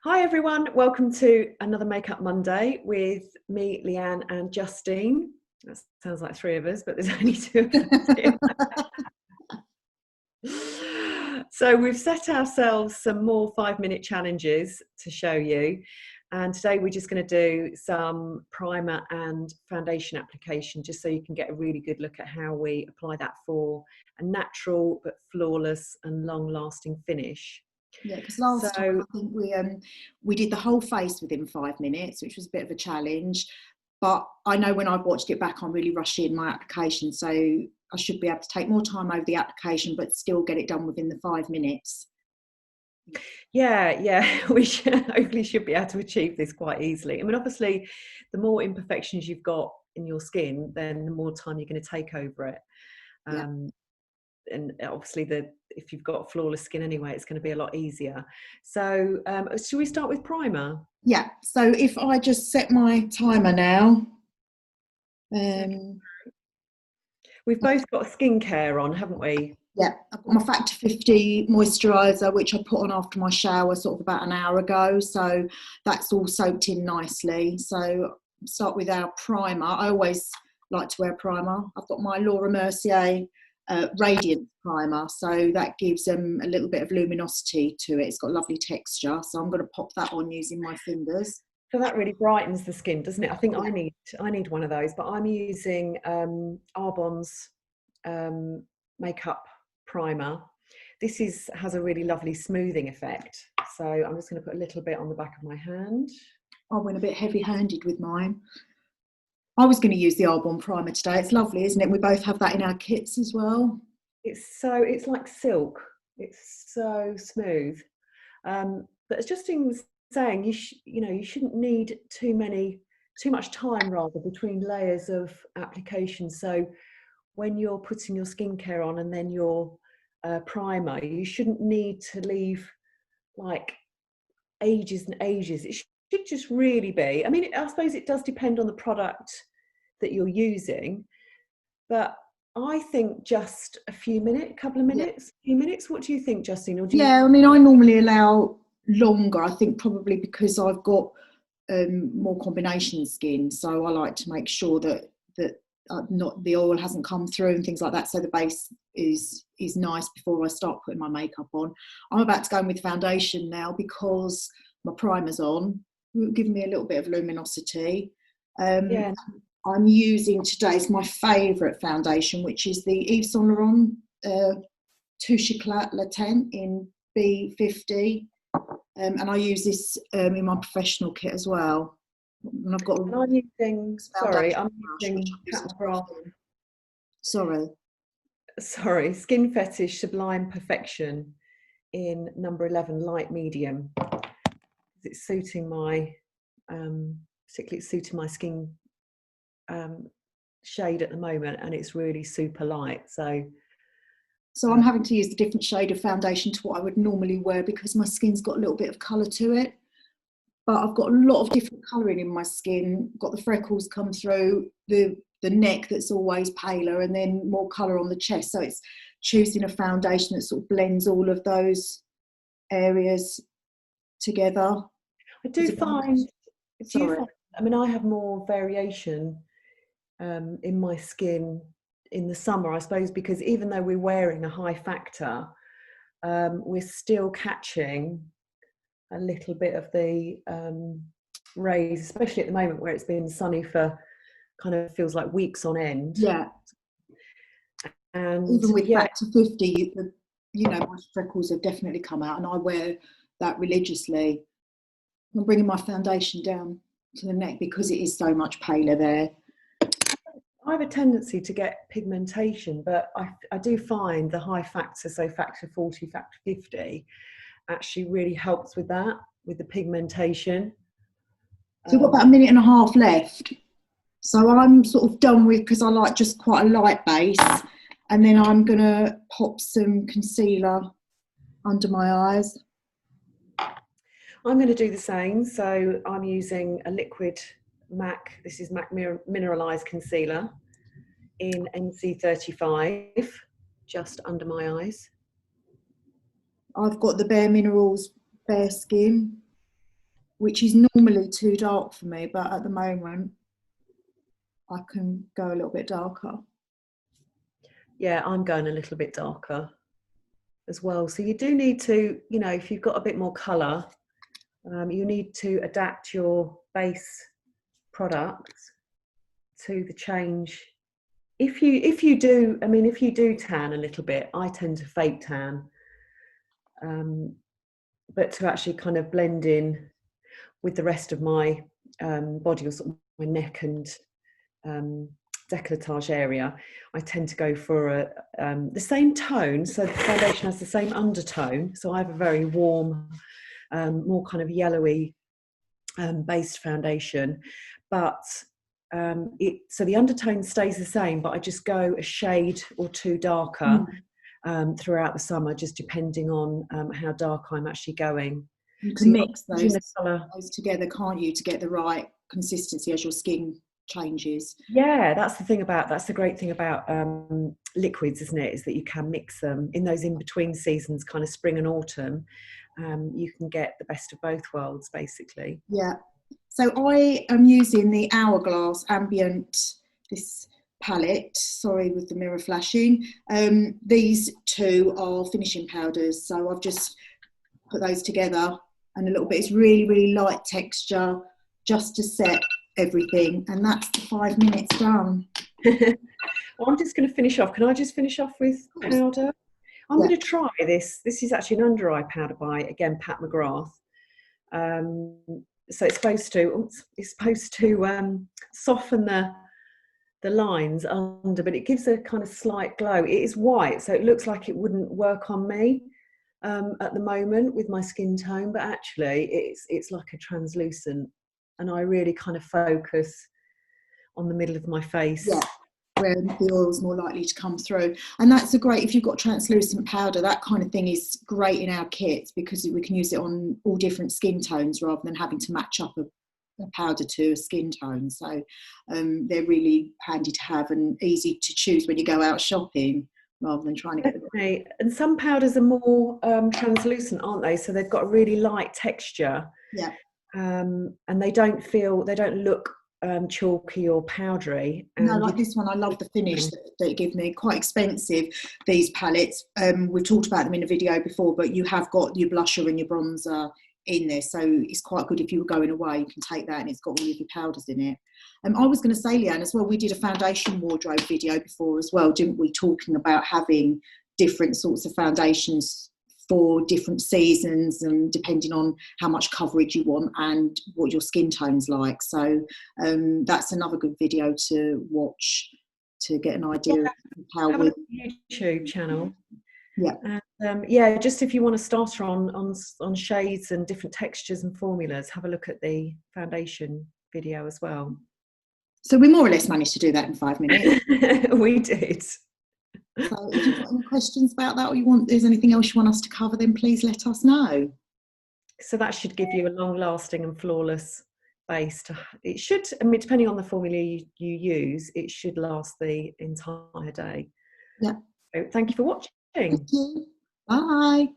Hi everyone, welcome to another Makeup Monday with me, Leanne and Justine. That sounds like three of us, but there's only two of us here. So we've set ourselves some more 5-minute challenges to show you. And today we're just going to do some primer and foundation application, just so you can get a really good look at how we apply that for a natural but flawless and long-lasting finish. Yeah, because last time I think we did the whole face within 5 minutes, which was a bit of a challenge. But I know when I've watched it back, I'm really rushing my application, so I should be able to take more time over the application, but still get it done within the 5 minutes. Yeah, we hopefully should be able to achieve this quite easily. I mean, obviously, the more imperfections you've got in your skin, then the more time you're going to take over it. Yeah. And obviously, if you've got flawless skin anyway, it's going to be a lot easier. So, should we start with primer? Yeah. So if I just set my timer now. We've both got skincare on, haven't we? Yeah, I've got my Factor 50 moisturiser, which I put on after my shower sort of about an hour ago. So that's all soaked in nicely. So start with our primer. I always like to wear primer. I've got my Mercier Radiance primer. So that gives them a little bit of luminosity to it. It's got lovely texture. So I'm going to pop that on using my fingers. So that really brightens the skin, doesn't it? I think I need one of those, but I'm using Arbonne's makeup primer. This has a really lovely smoothing effect. So I'm just going to put a little bit on the back of my hand. I went a bit heavy-handed with mine. I was going to use the Arbonne primer today. It's lovely, isn't it? We both have that in our kits as well. It's like silk. It's so smooth. But as Justine was saying, you shouldn't need too much time rather between layers of application. So when you're putting your skincare on and then your primer, you shouldn't need to leave like ages and ages. It should just really be, I mean, I suppose it does depend on the product that you're using, but I think just a few minutes, few minutes. What do you think, Justine? I mean, I normally allow longer, I think probably because I've got more combination skin, so I like to make sure that not the oil hasn't come through and things like that, so the base is nice before I start putting my makeup on. I'm about to go in with foundation now because my primer's on, giving me a little bit of luminosity. I'm using today's my favourite foundation, which is the Yves Saint Laurent Hourglass Le Teint in B50, and I use this in my professional kit as well. And I've got. And I'm using. Sorry, I'm using McGrath. Sorry, Skin Fetish Sublime Perfection in number 11, light medium. It's suiting my, particularly it's suiting my skin shade at the moment, and it's really super light. So I'm having to use a different shade of foundation to what I would normally wear because my skin's got a little bit of colour to it. But I've got a lot of different colouring in my skin. Got the freckles come through, the neck that's always paler, and then more colour on the chest. So it's choosing a foundation that sort of blends all of those areas together. I do find, I mean, I have more variation in my skin in the summer, I suppose, because even though we're wearing a high factor, we're still catching a little bit of the rays, especially at the moment where it's been sunny for kind of feels like weeks on end. Yeah. And even with Factor 50, my freckles have definitely come out, and I wear that religiously. I'm bringing my foundation down to the neck because it is so much paler there. I have a tendency to get pigmentation, but I do find the high factor, so Factor 40, Factor 50, actually really helps with that, with the pigmentation. So we've got about a minute and a half left. So I'm sort of done with, because I like just quite a light base, and then I'm going to pop some concealer under my eyes. I'm going to do the same. So I'm using a liquid MAC, this is MAC Mineralise concealer in NC35, just under my eyes. I've got the Bare Minerals Bareskin. which is normally too dark for me, but at the moment I can go a little bit darker. Yeah, I'm going a little bit darker as well. So you do need to, you know, if you've got a bit more colour, you need to adapt your base product to the change. If you do, I mean, if you do tan a little bit, I tend to fake tan, but to actually kind of blend in with the rest of my body, or sort of my neck and décolletage area, I tend to go for the same tone. So the foundation has the same undertone. So I have a very warm, more kind of yellowy based foundation, but so the undertone stays the same, but I just go a shade or two darker throughout the summer, just depending on how dark I'm actually going. You can mix those together, can't you, to get the right consistency as your skin changes? Yeah, that's the great thing about liquids, isn't it? Is that you can mix them in those in-between seasons, kind of spring and autumn. You can get the best of both worlds, basically. Yeah. So I am using the Hourglass Ambient, this palette, sorry with the mirror flashing. These two are finishing powders, so I've just put those together and a little bit. It's really, really light texture, just to set everything, and that's the 5 minutes done. Well, I'm just going to finish off. Can I just finish off with powder? I'm going to try this. This is actually an under eye powder by, again, Pat McGrath. So it's supposed to soften the lines under, but it gives a kind of slight glow. It is white, so it looks like it wouldn't work on me at the moment with my skin tone, but actually it's like a translucent, and I really kind of focus on the middle of my face. Yeah, where the oil's more likely to come through. And that's a great, if you've got translucent powder, that kind of thing is great in our kits, because we can use it on all different skin tones rather than having to match up a powder to a skin tone. So they're really handy to have and easy to choose when you go out shopping, rather than trying to get the... And some powders are more translucent, aren't they? So they've got a really light texture. Yeah. And they don't look chalky or powdery. No, like this one, I love the finish that it gives me. Quite expensive, these palettes. We've talked about them in a video before, but you have got your blusher and your bronzer in there, so it's quite good if you were going away. You can take that and it's got all of your powders in it. I was going to say, Leanne, as well, we did a foundation wardrobe video before as well, didn't we, talking about having different sorts of foundations for different seasons and depending on how much coverage you want and what your skin tone's like. So that's another good video to watch to get an idea of how we... YouTube channel. Yeah. And yeah, just if you want to start on shades and different textures and formulas, have a look at the foundation video as well. So we more or less managed to do that in 5 minutes. We did. So if you've got any questions about that, or there's anything else you want us to cover, then please let us know. So that should give you a long-lasting and flawless base. It should, I mean, depending on the formula you use, it should last the entire day. Yeah. So thank you for watching. Thank you. Bye.